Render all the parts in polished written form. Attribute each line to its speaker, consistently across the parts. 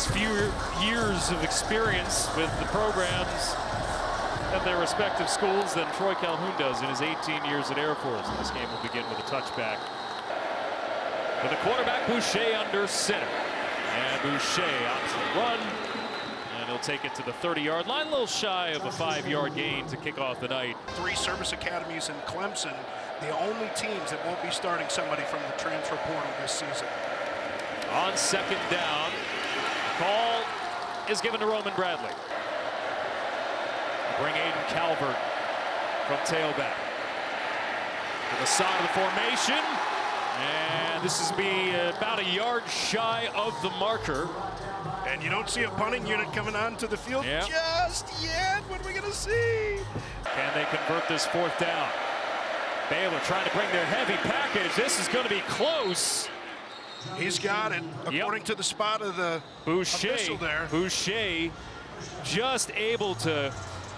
Speaker 1: his few years of experience with the programs at their respective schools than Troy Calhoun does in his 18 years at Air Force. And this game will begin with a touchback. For the quarterback, Boucher under center. And Boucher opts the run. And he'll take it to the 30-yard line, a little shy of a 5-yard gain to kick off the night.
Speaker 2: 3 service academies in Clemson, the only teams that won't be starting somebody from the transfer portal this season.
Speaker 1: On second down, call is given to Roman Bradley. Bring Aiden Calvert from tailback to the side of the formation. And this is about a yard shy of the marker.
Speaker 2: And you don't see a punting unit coming onto the field just yet. What are we going to see?
Speaker 1: Can they convert this 4th down? Baylor trying to bring their heavy package. This is going to be close.
Speaker 2: He's got it, according to the spot of the official there.
Speaker 1: Boucher just able to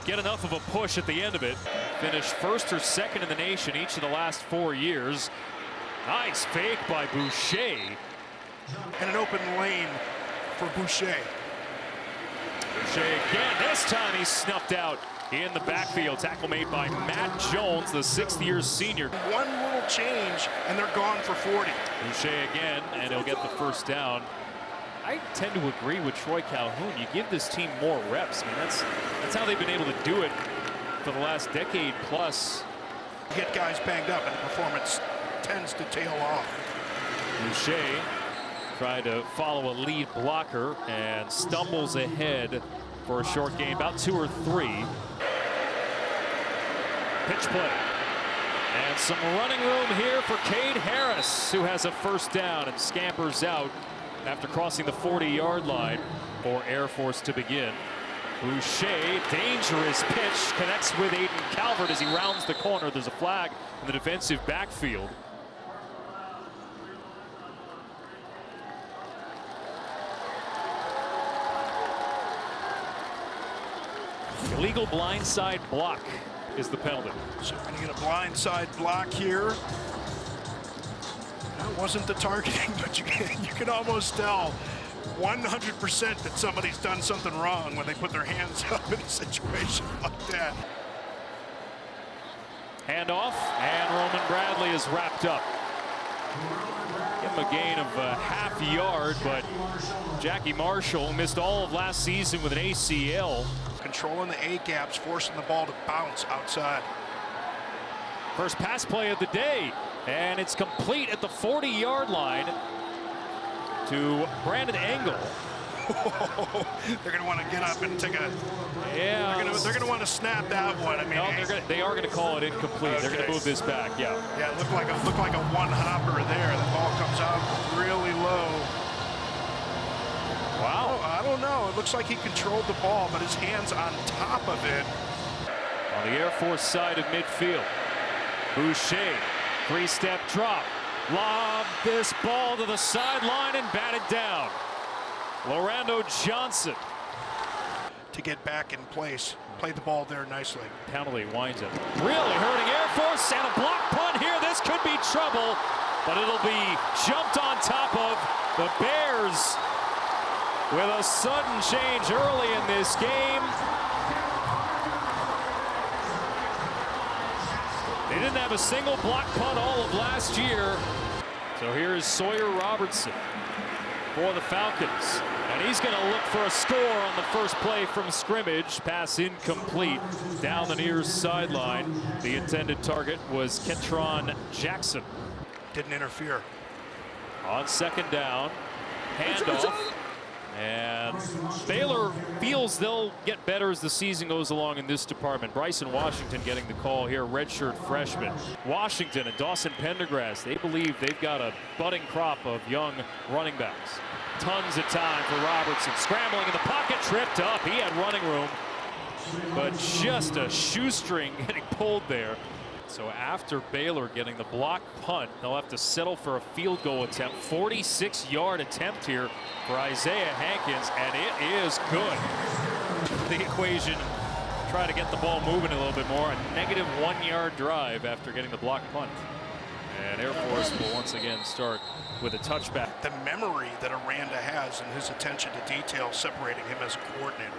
Speaker 1: get enough of a push at the end of it. Finished 1st or 2nd in the nation each of the last 4 years. Nice fake by Boucher.
Speaker 2: And an open lane for Boucher.
Speaker 1: Boucher again. This time he's snuffed out in the backfield. Tackle made by Matt Jones, the 6th-year senior.
Speaker 2: One little change, and they're gone for 40.
Speaker 1: Boucher again, and he'll get the 1st down. I tend to agree with Troy Calhoun. You give this team more reps. I mean, that's how they've been able to do it for the last decade plus.
Speaker 2: Get guys banged up, and the performance tends to tail off.
Speaker 1: Boucher tried to follow a lead blocker and stumbles ahead for a short gain, about 2 or 3. Pitch play. And some running room here for Cade Harris, who has a 1st down and scampers out after crossing the 40-yard line for Air Force to begin. Boucher, dangerous pitch, connects with Aiden Calvert as he rounds the corner. There's a flag in the defensive backfield. Illegal blindside block is the penalty.
Speaker 2: So we're going to get a blindside block here. That wasn't the targeting, but you can almost tell 100% that somebody's done something wrong when they put their hands up in a situation like that.
Speaker 1: Handoff, and Roman Bradley is wrapped up. Give him a gain of a half yard, but Jackie Marshall missed all of last season with an ACL.
Speaker 2: Controlling the A gaps, forcing the ball to bounce outside.
Speaker 1: First pass play of the day, and it's complete at the 40-yard line to Brandon Engel.
Speaker 2: They're going to want to get up and take a.
Speaker 1: Yeah.
Speaker 2: They're going to want to snap that one. I mean,
Speaker 1: no, they are going to call it incomplete. Okay. They're going to move this back. Yeah.
Speaker 2: Yeah. It looked like a one hopper there. The ball comes out really low.
Speaker 1: Wow.
Speaker 2: Oh, I don't know. It looks like he controlled the ball, but his hands on top of it.
Speaker 1: On the Air Force side of midfield, Boucher, 3-step drop, lob this ball to the sideline and batted down. Lorando Johnson
Speaker 2: to get back in place. Played the ball there nicely.
Speaker 1: Penalty winds up really hurting Air Force, and a block punt here. This could be trouble, but it'll be jumped on top of the Bears with a sudden change early in this game. They didn't have a single block punt all of last year. So here is Sawyer Robertson for the Falcons. And he's going to look for a score on the first play from scrimmage. Pass incomplete down the near sideline. The intended target was Kentron Jackson.
Speaker 2: Didn't interfere.
Speaker 1: On second down, handoff. And Baylor feels they'll get better as the season goes along in this department. Bryson Washington getting the call here, redshirt freshman. Washington and Dawson Pendergrass, they believe they've got a budding crop of young running backs. Tons of time for Robertson, scrambling in the pocket, tripped up. He had running room, but just a shoestring getting pulled there. So after Baylor getting the block punt, they'll have to settle for a field goal attempt. 46-yard attempt here for Isaiah Hankins, and it is good. The equation, try to get the ball moving a little bit more. A negative 1-yard drive after getting the block punt. And Air Force will once again start with a touchback.
Speaker 2: The memory that Aranda has and his attention to detail separating him as a coordinator.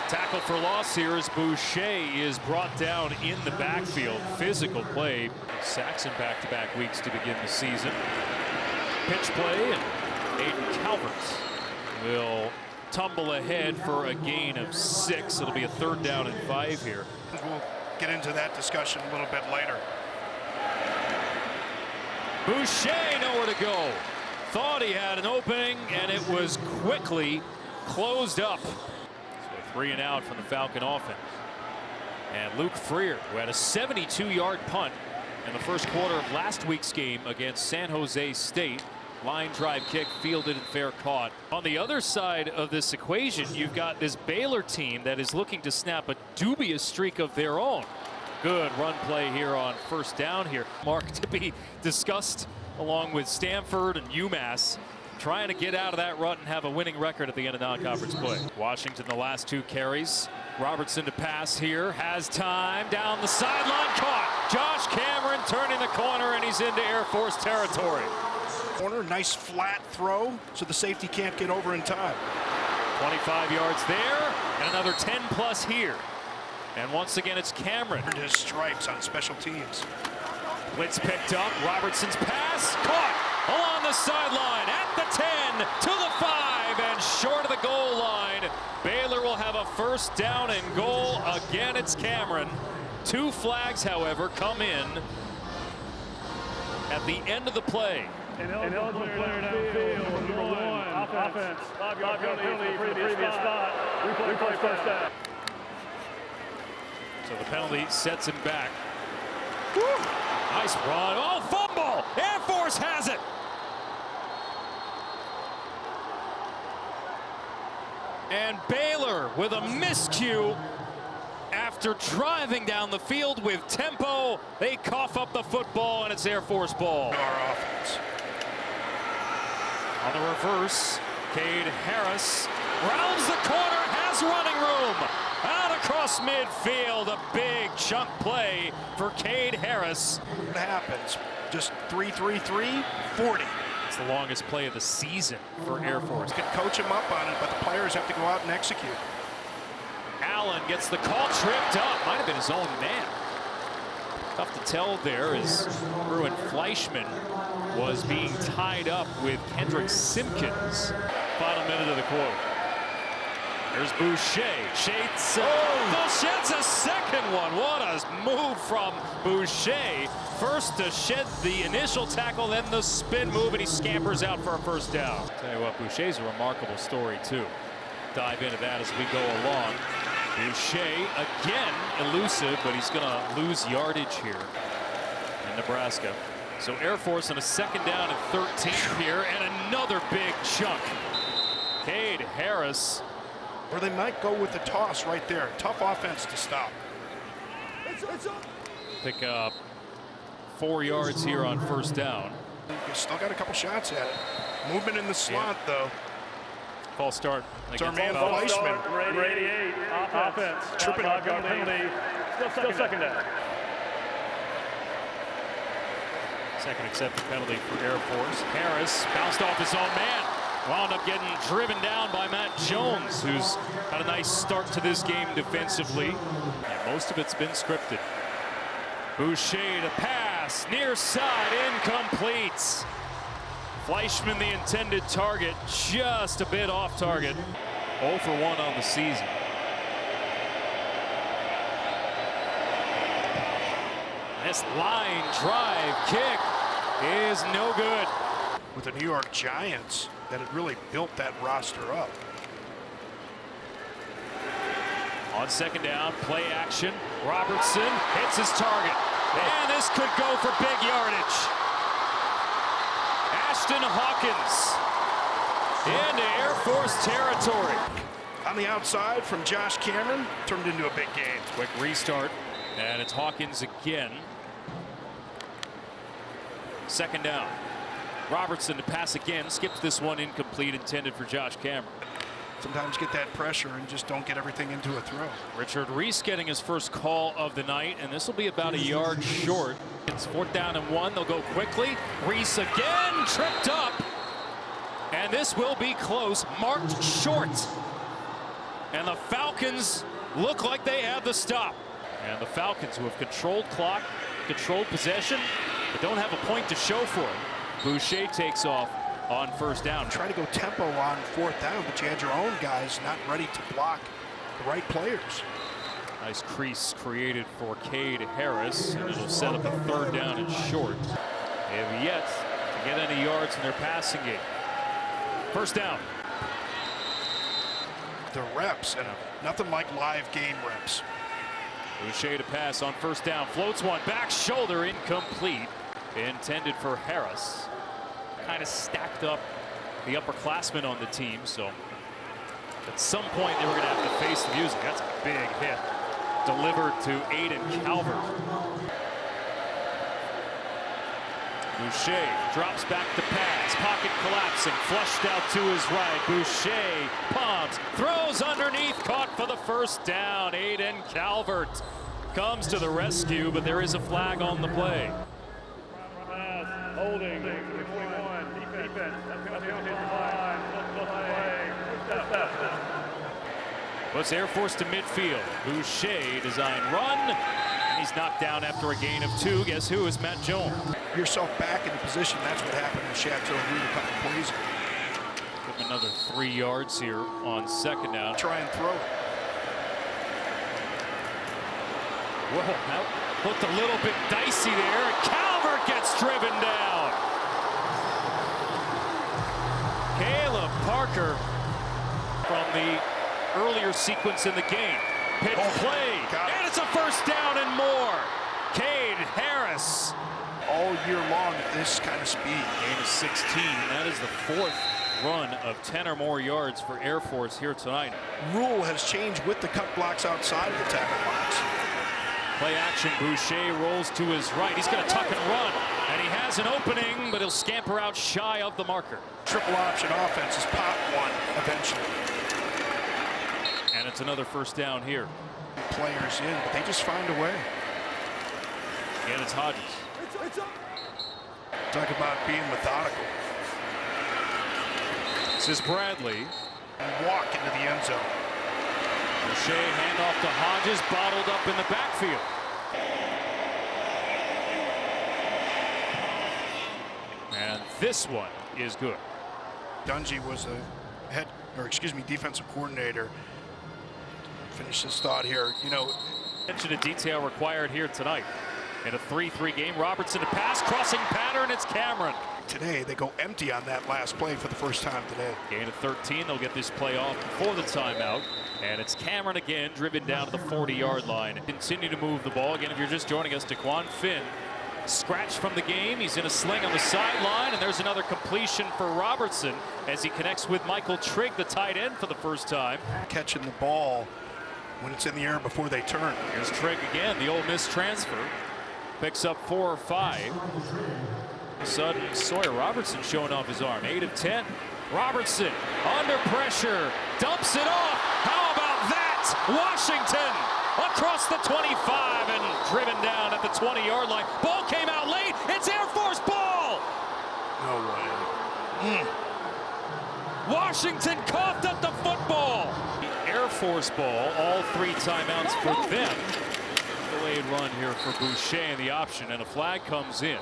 Speaker 1: Tackle for loss here as Boucher is brought down in the backfield. Physical play. Sacks in back-to-back weeks to begin the season. Pitch play, and Aiden Calvert will tumble ahead for a gain of 6. It'll be a 3rd down and 5 here.
Speaker 2: We'll get into that discussion a little bit later.
Speaker 1: Boucher nowhere to go. Thought he had an opening, and it was quickly closed up. So 3 and out from the Falcon offense. And Luke Freer, who had a 72-yard punt in the first quarter of last week's game against San Jose State. Line drive kick fielded and fair caught. On the other side of this equation, you've got this Baylor team that is looking to snap a dubious streak of their own. Good run play here on 1st down here. Mark to be discussed along with Stanford and UMass, trying to get out of that rut and have a winning record at the end of non-conference play. Washington the last 2 carries. Robertson to pass here, has time, down the sideline, caught. Josh Cameron turning the corner, and he's into Air Force territory.
Speaker 2: Corner, nice flat throw, so the safety can't get over in time.
Speaker 1: 25 yards there, and another 10+ here. And once again, it's Cameron.
Speaker 2: His stripes on special teams.
Speaker 1: Blitz picked up. Robertson's pass caught along the sideline at the 10 to the 5 and short of the goal line. Baylor will have a 1st down and goal. Again, it's Cameron. 2 flags, however, come in at the end of the play.
Speaker 3: Ineligible player downfield, number 1, offense. 5-yard penalty for the previous spot. Replay 1st down.
Speaker 1: So the penalty sets him back. Woo! Nice run. Oh, fumble! Air Force has it! And Baylor with a miscue. After driving down the field with tempo, they cough up the football, and it's Air Force ball.
Speaker 2: Our offense.
Speaker 1: On the reverse, Cade Harris rounds the corner, has running room. Out across midfield, a big chunk play for Cade Harris.
Speaker 2: What happens? Just 3-3-3, 40.
Speaker 1: It's the longest play of the season for Air Force.
Speaker 2: You can coach him up on it, but the players have to go out and execute.
Speaker 1: Allen gets the call, tripped up. Might have been his own man. Tough to tell there as Bruin Fleischman was being tied up with Kendrick Simpkins. Final minute of the quarter. There's Boucher. Shades. Sheds a second one. What a move from Boucher. First to shed the initial tackle, then the spin move, and he scampers out for a 1st down. Tell you what, Boucher's a remarkable story, too. Dive into that as we go along. Boucher, again, elusive, but he's going to lose yardage here in Nebraska. So Air Force on a 2nd down and 13 here, and another big chunk. Cade Harris.
Speaker 2: Or they might go with the toss right there. Tough offense to stop.
Speaker 1: Pick up 4 yards here on 1st down.
Speaker 2: You still got a couple shots at it. Movement in the slot, though.
Speaker 1: False start.
Speaker 2: It's our man Fleischman.
Speaker 3: 88, offense.
Speaker 2: Tripping up
Speaker 3: penalty. Still 2nd down.
Speaker 1: Second accepted penalty for Air Force. Harris bounced off his own man. Wound up getting driven down by Matt Jones, who's had a nice start to this game defensively. And most of it's been scripted. Boucher to pass, near side, incomplete. Fleischman, the intended target, just a bit off target. 0 for 1 on the season. This line drive kick is no good.
Speaker 2: With the New York Giants that had really built that roster up.
Speaker 1: On 2nd down, play action. Robertson hits his target. And this could go for big yardage. Ashton Hawkins into Air Force territory.
Speaker 2: On the outside from Josh Cameron, turned into a big game.
Speaker 1: Quick restart, and it's Hawkins again. 2nd down. Robertson to pass again, skips this one incomplete, intended for Josh Cameron.
Speaker 2: Sometimes get that pressure and just don't get everything into a throw.
Speaker 1: Richard Reese getting his first call of the night, and this will be about a yard short. Falcons. 4th down and 1. They'll go quickly. Reese again tripped up. And this will be close, marked short. And the Falcons look like they have the stop. And the Falcons, who have controlled clock, controlled possession, but don't have a point to show for it. Boucher takes off on 1st down.
Speaker 2: Try to go tempo on 4th down, but you had your own guys not ready to block the right players.
Speaker 1: Nice crease created for Cade Harris, and it'll set up a 3rd down and short. They have yet to get any yards in their passing game. 1st down.
Speaker 2: The reps, and nothing like live game reps.
Speaker 1: Boucher to pass on 1st down. Floats one, back shoulder, incomplete. Intended for Harris. Kind of stacked up the upperclassmen on the team, so at some point they were going to have to face the music. That's a big hit. Delivered to Aiden Calvert. Boucher drops back to pass. Pocket collapsing. Flushed out to his right. Boucher pumps. Throws underneath. Caught for the 1st down. Aiden Calvert comes to the rescue, but there is a flag on the play.
Speaker 3: Holding. 21. Defense.
Speaker 1: Puts Air Force to midfield. Boucher design run. And he's knocked down after a gain of 2. Guess who is Matt Jones?
Speaker 2: Yourself back in the position. That's what happened to Chateau a couple plays ago.
Speaker 1: Give him another 3 yards here on 2nd down.
Speaker 2: Try and throw it.
Speaker 1: Whoa, that looked a little bit dicey there. Calvert gets driven down. Caleb Parker from the earlier sequence in the game. Pitch play, and it's a 1st down and more. Cade Harris.
Speaker 2: All year long at this kind of speed.
Speaker 1: Gain of 16. That is the 4th run of 10 or more yards for Air Force here tonight.
Speaker 2: Rule has changed with the cut blocks outside of the tackle box.
Speaker 1: Play action. Boucher rolls to his right. He's going to tuck and run, and he has an opening, but he'll scamper out shy of the marker.
Speaker 2: Triple option offense is pop one eventually.
Speaker 1: And it's another 1st down here.
Speaker 2: Players in, but they just find a way.
Speaker 1: Again, it's Hodges.
Speaker 2: Talk about being methodical.
Speaker 1: This is Bradley.
Speaker 2: And walk into the end zone.
Speaker 1: Boucher handoff to Hodges, bottled up in the backfield. And this one is good.
Speaker 2: Dungy was a defensive coordinator. Finish this thought here. You know,
Speaker 1: attention to detail required here tonight. In a 3-3 game, Robertson to pass, crossing pattern, it's Cameron.
Speaker 2: Today, they go empty on that last play for the 1st time today.
Speaker 1: Gain of 13, they'll get this play off before the timeout. And it's Cameron again, driven down to the 40-yard line. Continue to move the ball. Again, if you're just joining us, Daquan Finn scratched from the game. He's in a sling on the sideline, and there's another completion for Robertson as he connects with Michael Trigg, the tight end, for the 1st time.
Speaker 2: Catching the ball when it's in the air before they turn.
Speaker 1: Here's Trigg again, the Ole Miss transfer. Picks up 4 or 5. Sudden Sawyer Robertson showing off his arm. 8 of 10. Robertson under pressure, dumps it off. How about that? Washington across the 25 and driven down at the 20-yard line. Ball came out late. It's Air Force ball.
Speaker 2: No way.
Speaker 1: Washington coughed at the football. Air Force ball, all 3 timeouts for them. Delayed run here for Boucher and the option, and a flag comes in.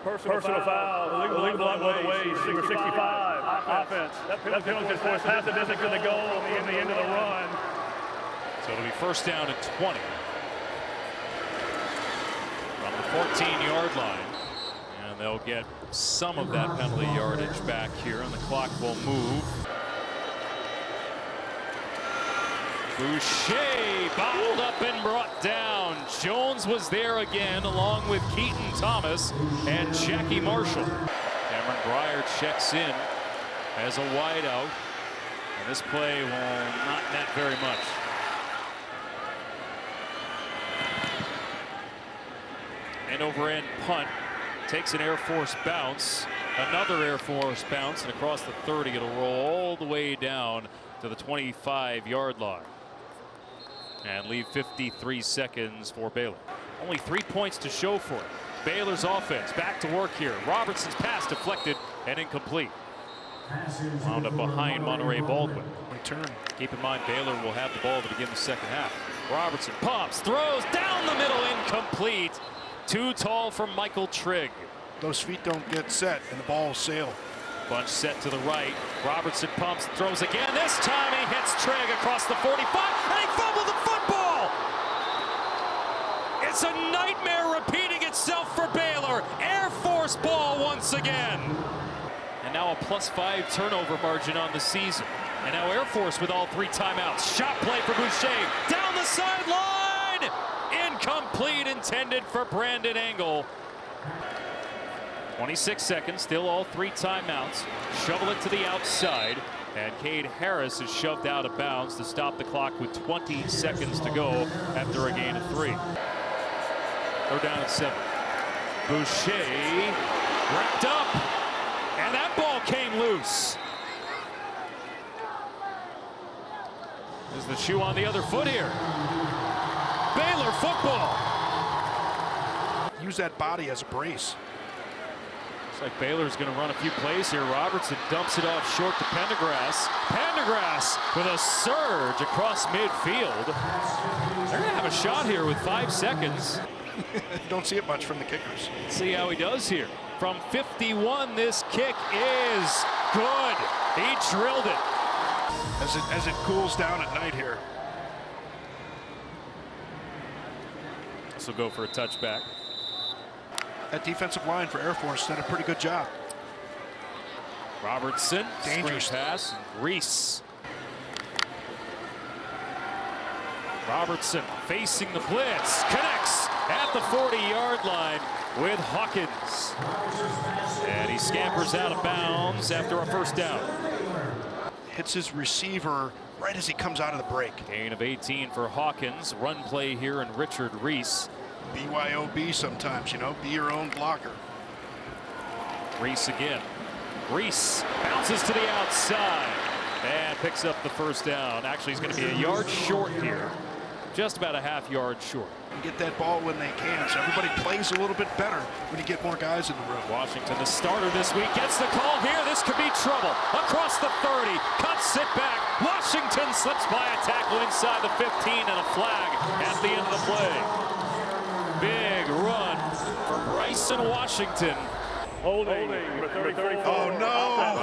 Speaker 3: Personal foul. Illegal block on the way. 65. Offense. That penalty is for a pass that doesn't get the goal in the end of the run.
Speaker 1: So it'll be 1st down and 20 from the 14-yard line. And they'll get some of that penalty yardage back here, and the clock will move. Boucher bottled up and brought down. Jones was there again, along with Keaton Thomas and Jackie Marshall. Cameron Breyer checks in as a wideout, and this play will not net very much. End over end punt, takes an Air Force bounce, another Air Force bounce, and across the 30 it'll roll all the way down to the 25-yard line and leave 53 seconds for Baylor. Only 3 points to show for it. Baylor's offense back to work here. Robertson's pass deflected and incomplete. Wound up behind Monterey Baldwin.
Speaker 2: Return.
Speaker 1: Keep in mind, Baylor will have the ball to begin the second half. Robertson pumps, throws down the middle, incomplete. Too tall for Michael Trigg.
Speaker 2: Those feet don't get set and the ball will sail.
Speaker 1: Bunch set to the right. Robertson pumps, throws again. This time he hits Trigg across the 45, and he fumbled the football. It's a nightmare repeating itself for Baylor. Air Force ball once again. And now a +5 turnover margin on the season. And now Air Force with all 3 timeouts. Shot play for Boucher. Down the sideline. Incomplete, intended for Brandon Engel. 26 seconds, still all 3 timeouts. Shovel it to the outside. And Cade Harris is shoved out of bounds to stop the clock with 20 seconds to go after a gain of 3. They're down at 7. Boucher wrapped up. And that ball came loose. There's the shoe on the other foot here. Baylor football.
Speaker 2: Use that body as a brace.
Speaker 1: Looks like Baylor's going to run a few plays here. Robertson dumps it off short to Pendergrass. Pendergrass with a surge across midfield. They're going to have a shot here with 5 seconds.
Speaker 2: Don't see it much from the kickers.
Speaker 1: Let's see how he does here. From 51, this kick is good. He drilled it.
Speaker 2: As it cools down at night here.
Speaker 1: This will go for a touchback.
Speaker 2: That defensive line for Air Force did a pretty good job.
Speaker 1: Robertson,
Speaker 2: dangerous
Speaker 1: screen pass, Reese. Robertson facing the blitz, connects at the 40-yard line with Hawkins. And he scampers out of bounds after a first down.
Speaker 2: Hits his receiver right as he comes out of the break.
Speaker 1: Gain of 18 for Hawkins. Run play here and Richard Reese.
Speaker 2: BYOB sometimes, you know, be your own blocker.
Speaker 1: Reese again. Reese bounces to the outside and picks up the first down. Actually, he's going to be a yard short here. Just about a half yard short.
Speaker 2: Get that ball when they can, so everybody plays a little bit better when you get more guys in the room.
Speaker 1: Washington, the starter this week, gets the call here. This could be trouble. Across the 30, cuts it back. Washington slips by a tackle inside the 15 and a flag at the end of the play. Big run for Bryson Washington.
Speaker 3: Holding.
Speaker 2: Oh, no.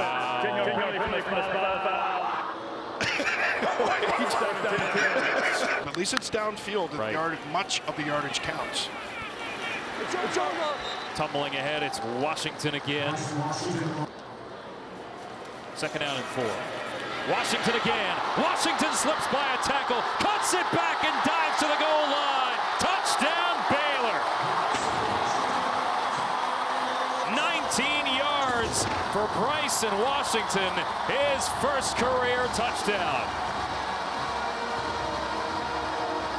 Speaker 2: At least it's downfield, and
Speaker 1: Right.
Speaker 2: much of the yardage counts.
Speaker 1: Tumbling ahead, it's Washington again. Second down and 4. Washington again. Washington slips by a tackle, cuts it back and dives to the goal line. Touchdown, Baylor. 19 yards for Bryson Washington, his first career touchdown.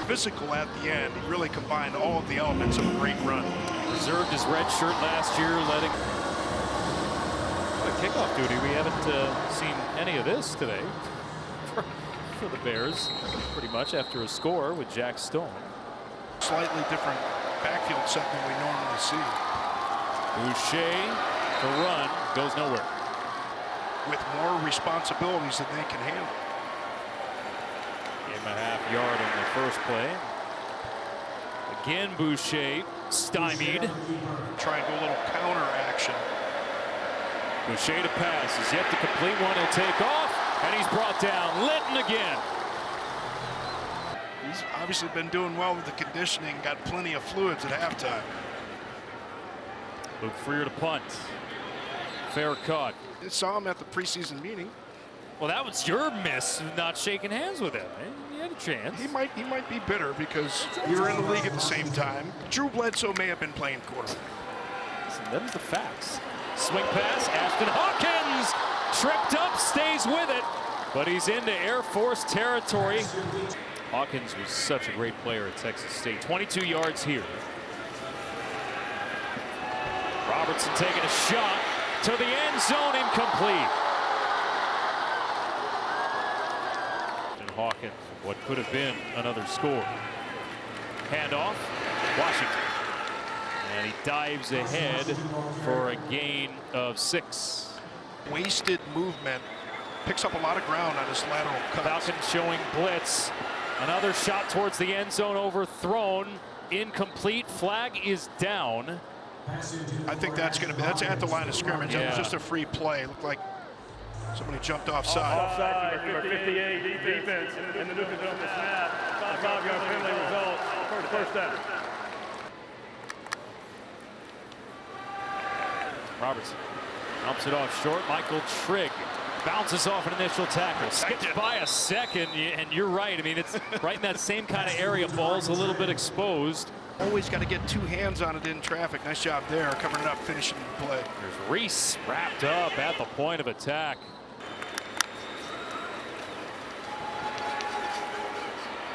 Speaker 2: Physical at the end, he really combined all of the elements of a great run.
Speaker 1: Reserved his red shirt last year, letting kickoff duty. We haven't seen any of this today for the Bears, pretty much after a score with Jack Stone.
Speaker 2: Slightly different backfield set than we normally see.
Speaker 1: Boucher, the run, goes nowhere.
Speaker 2: With more responsibilities than they can handle.
Speaker 1: Gave him a half yard on the first play. Again, Boucher stymied.
Speaker 2: Try and go a little counter action.
Speaker 1: Boucher to pass, is yet to complete one. He'll take off, and he's brought down. Litton again.
Speaker 2: He's obviously been doing well with the conditioning, got plenty of fluids at halftime.
Speaker 1: Luke Freer to punt. Fair caught.
Speaker 2: I saw him at the preseason meeting.
Speaker 1: Well, that was your miss, not shaking hands with him. You had a chance.
Speaker 2: He might be bitter because we were in the league at the same time. Drew Bledsoe may have been playing quarterback.
Speaker 1: Listen, them's the facts. Swing pass, Ashton Hawkins tripped up, stays with it, but he's into Air Force territory. Hawkins was such a great player at Texas State. 22 yards here. Robertson taking a shot to the end zone, incomplete. And Hawkins, what could have been another score. Handoff, Washington. And he dives ahead for a gain of 6.
Speaker 2: Wasted movement. Picks up a lot of ground on his lateral cut.
Speaker 1: Falcons showing blitz. Another shot towards the end zone, overthrown. Incomplete. Flag is down.
Speaker 2: I think that's at the line of scrimmage.
Speaker 1: Yeah.
Speaker 2: That was just a free play. It looked like somebody jumped offside.
Speaker 3: Offside, number 58, defense, in the Newton Dome snap. 5-yard penalty results. First down.
Speaker 1: Robertson dumps it off short. Michael Trigg bounces off an initial tackle. Skips by a second, and you're right. I mean, it's right in that same kind of area. Ball's a little bit exposed.
Speaker 2: Always got to get 2 hands on it in traffic. Nice job there, covering it up, finishing the play.
Speaker 1: There's Reese wrapped up at the point of attack.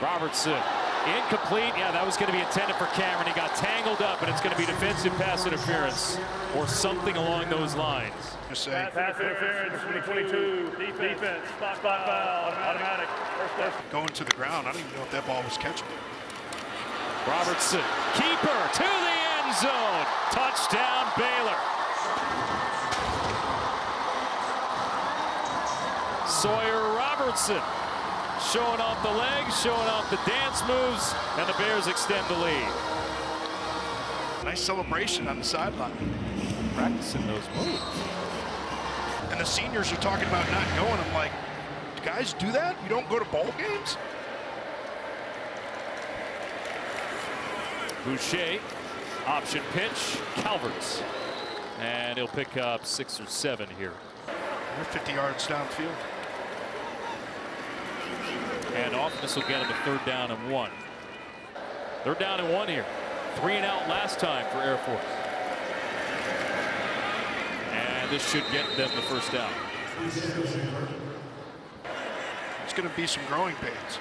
Speaker 1: Robertson, incomplete. Yeah, that was going to be intended for Cameron. He got tangled up, and it's going to be defensive pass interference or something along those lines.
Speaker 2: Just say.
Speaker 3: Pass interference, 22, defense, spot foul, automatic. First.
Speaker 2: Going to the ground. I don't even know if that ball was catchable.
Speaker 1: Robertson, keeper to the end zone. Touchdown, Baylor. Sawyer Robertson showing off the legs, showing off the dance moves, and the Bears extend the lead.
Speaker 2: Nice celebration on the sideline.
Speaker 1: Practicing those moves.
Speaker 2: And the seniors are talking about not going. I'm like, guys, do that? You don't go to bowl games?
Speaker 1: Boucher, option pitch, Calvert's. And he'll pick up 6 or 7 here.
Speaker 2: They're 50 yards downfield.
Speaker 1: And off, this will get him a 3rd down and 1. 3rd down and 1 here. 3 and out last time for Air Force. And this should get them the 1st down.
Speaker 2: It's going to be some growing pains.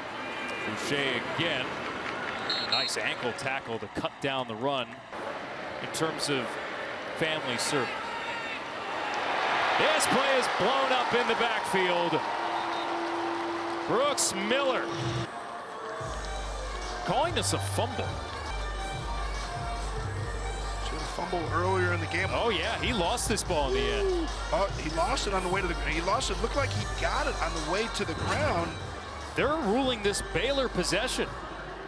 Speaker 1: Boucher again. Nice ankle tackle to cut down the run in terms of family service. This play is blown up in the backfield. Brooks Miller calling this a fumble.
Speaker 2: Should have fumbled earlier in the game.
Speaker 1: Oh yeah, he lost this ball in the end.
Speaker 2: He lost it on the way to the. He lost it. Looked like he got it on the way to the ground.
Speaker 1: They're ruling this Baylor possession.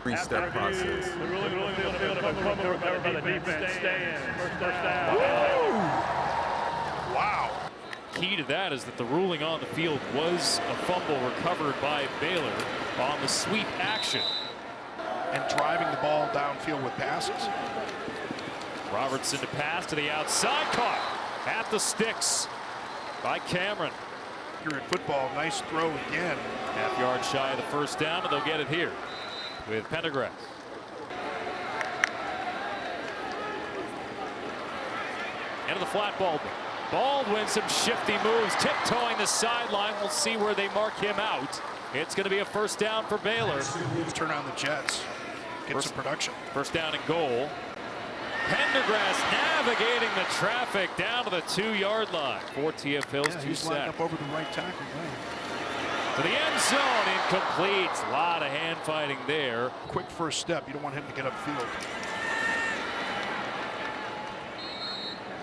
Speaker 4: 3-step process.
Speaker 3: The ruling field of a fumble recovered by the defense. Stay in. First down.
Speaker 2: Wow.
Speaker 1: Key to that is that the ruling on the field was a fumble recovered by Baylor on the sweep action.
Speaker 2: And driving the ball downfield with passes.
Speaker 1: Robertson to pass to the outside, caught at the sticks by Cameron.
Speaker 2: You're in football. Nice throw again.
Speaker 1: Half yard shy of the 1st down, and they'll get it here with Pendergrass. Into the flat Baldwin. Baldwin, some shifty moves, tiptoeing the sideline. We'll see where they mark him out. It's going to be a 1st down for Baylor.
Speaker 2: Turn on the Jets. Get some production.
Speaker 1: 1st down and goal. Pendergrass navigating the traffic down to the 2-yard line. 4 TFLs, 2
Speaker 2: he's lined
Speaker 1: sacks.
Speaker 2: up over the right tackle.
Speaker 1: To the end zone, incomplete. A lot of hand fighting there.
Speaker 2: Quick first step. You don't want him to get upfield.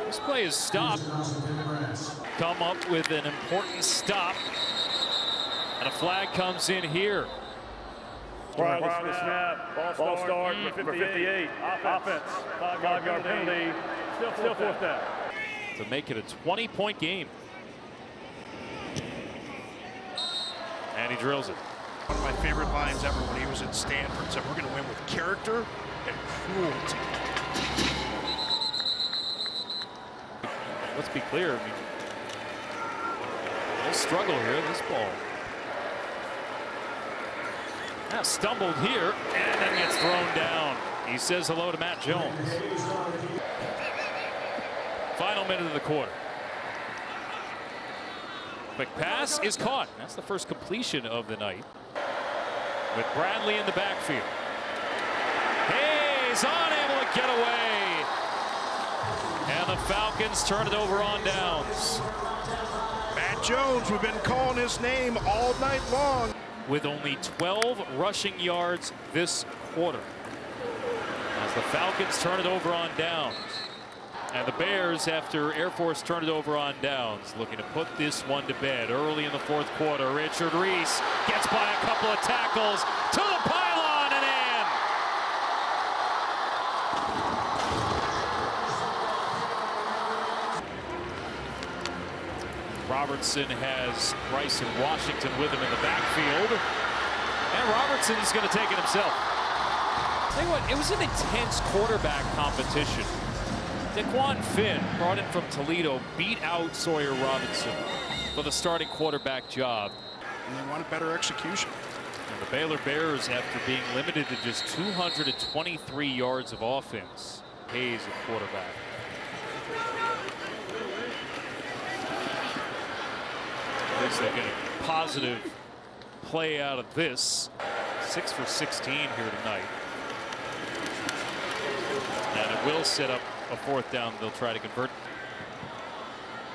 Speaker 1: This play is stopped. Come up with an important stop. And a flag comes in here.
Speaker 3: Prior to the snap, ball start for 58. Offense, 5-yard penalty. Still 4th down.
Speaker 1: To make it a 20-point game. And he drills it.
Speaker 2: One of my favorite lines ever when he was at Stanford said, "We're going to win with character and cruelty."
Speaker 1: Let's be clear. I mean, they'll struggle here. This ball. Now stumbled here and then gets thrown down. He says hello to Matt Jones. Final minute of the quarter. Quick pass is caught. That's the first completion of the night. With Bradley in the backfield. Hayes unable to get away. And the Falcons turn it over on downs.
Speaker 2: Matt Jones, we've been calling his name all night long.
Speaker 1: With only 12 rushing yards this quarter. As The Falcons turn it over on downs. And the Bears, after Air Force turned it over on downs, looking to put this one to bed early in the fourth quarter. Richard Reese gets by a couple of tackles to the pylon and in. Robertson has Bryson Washington with him in the backfield. And Robertson's going to take it himself. Tell you what, it was an intense quarterback competition. Daquan Finn, brought in from Toledo, beat out Sawyer Robinson for the starting quarterback job.
Speaker 2: And they wanted better execution.
Speaker 1: And the Baylor Bears, after being limited to just 223 yards of offense, Hayes at quarterback. At least they get a positive play out of this. 6 for 16 here tonight. And it will set up a fourth down. They'll try to convert.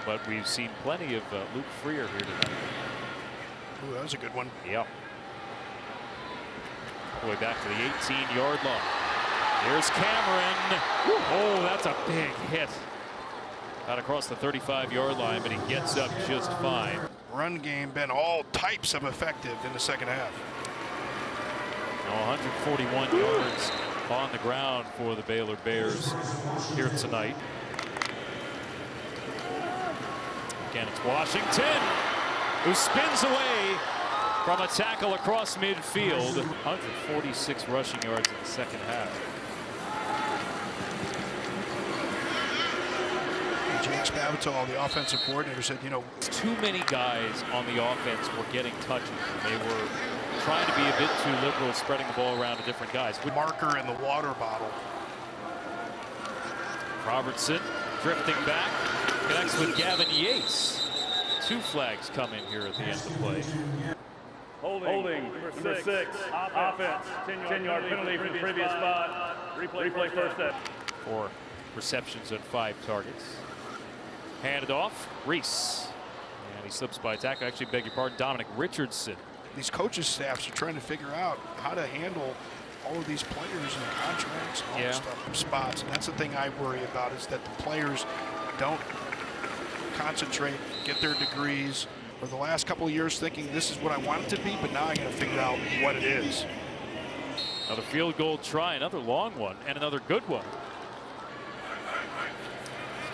Speaker 1: But we've seen plenty of Luke Freer here tonight.
Speaker 2: Ooh, that was a good one.
Speaker 1: Yeah. All the way back to the 18-yard line. Here's Cameron. Oh, that's a big hit. Got across the 35-yard line, but he gets up just fine.
Speaker 2: Run game been all types of effective in the second half.
Speaker 1: 141 yards on the ground for the Baylor Bears here tonight. Again, it's Washington who spins away from a tackle across midfield. 146 rushing yards in the second half.
Speaker 2: Jake Spavital, the offensive coordinator, said, you know,
Speaker 1: too many guys on the offense were getting touches. They were trying to be a bit too liberal, spreading the ball around to different guys.
Speaker 2: Marker in the water bottle.
Speaker 1: Robertson drifting back, connects with Gavin Yates. 2 flags come in here at the end of the play.
Speaker 3: Holding number 6, offense, 10-yard penalty for the previous spot. Replay first step.
Speaker 1: 4 receptions and 5 targets. Handed off, Reese. And he slips by a tackle. Actually, beg your pardon, Dominic Richardson.
Speaker 2: These coaches' staffs are trying to figure out how to handle all of these players and contracts and all this stuff, spots. And that's the thing I worry about, is that the players don't concentrate, get their degrees. For the last couple of years thinking this is what I want it to be, but now I got to figure out what it is.
Speaker 1: Another field goal try, another long one, and another good one.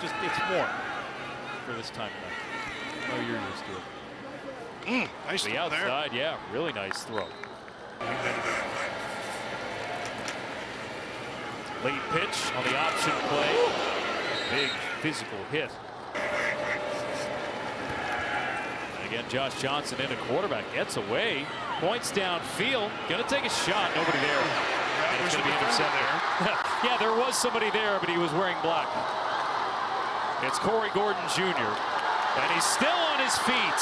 Speaker 1: It's warm for this time of night. Oh, you're used to it.
Speaker 2: Nice
Speaker 1: the
Speaker 2: throw
Speaker 1: outside,
Speaker 2: there.
Speaker 1: yeah, really nice throw. Late pitch on the option play. Big physical hit. And again, Josh Johnson in a quarterback, gets away, points downfield, gonna take a shot, nobody there. And it's gonna be intercepted. Yeah, there was somebody there, but he was wearing black. It's Corey Gordon Jr. and he's still on his feet.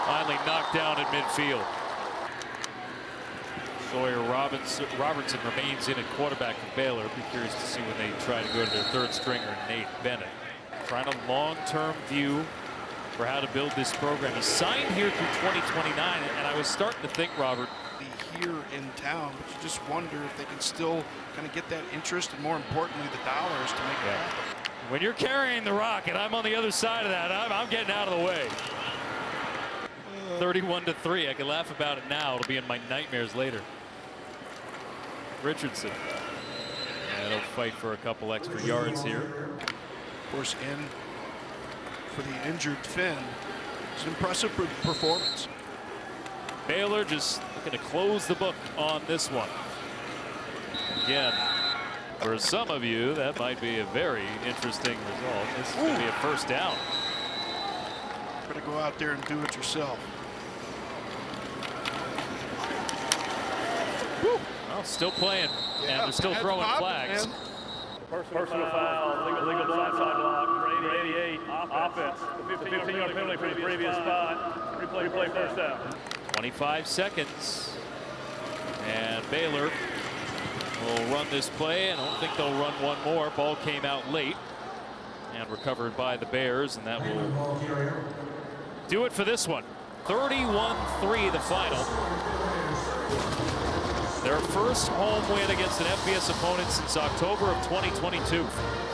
Speaker 1: Finally knocked down at midfield. Sawyer Robertson remains in at quarterback for Baylor. Be curious to see when they try to go to their third stringer, Nate Bennett. Trying a long-term view for how to build this program. He's signed here through 2029, and I was starting to think, Robert,
Speaker 2: here in town, but you just wonder if they can still kind of get that interest and, more importantly, the dollars to make it happen.
Speaker 1: When you're carrying the rock and I'm on the other side of that, I'm getting out of the way. 31-3. I can laugh about it now. It'll be in my nightmares later. Richardson. And he'll fight for a couple extra yards here.
Speaker 2: Of course, in for the injured Finn. It's an impressive performance.
Speaker 1: Baylor just looking to close the book on this one. Again, for some of you, that might be a very interesting result. This is going to be a first down.
Speaker 2: Better go out there and do it yourself.
Speaker 1: Well, still playing, and they're still throwing flags.
Speaker 3: Personal foul, illegal blindside block, 88, offense, 15-yard penalty for the previous spot. Replay first down.
Speaker 1: 25 seconds, and Baylor will run this play, and I don't think they'll run one more. Ball came out late and recovered by the Bears, and that will do it for this one. 31-3 the final. Their first home win against an FBS opponent since October of 2022.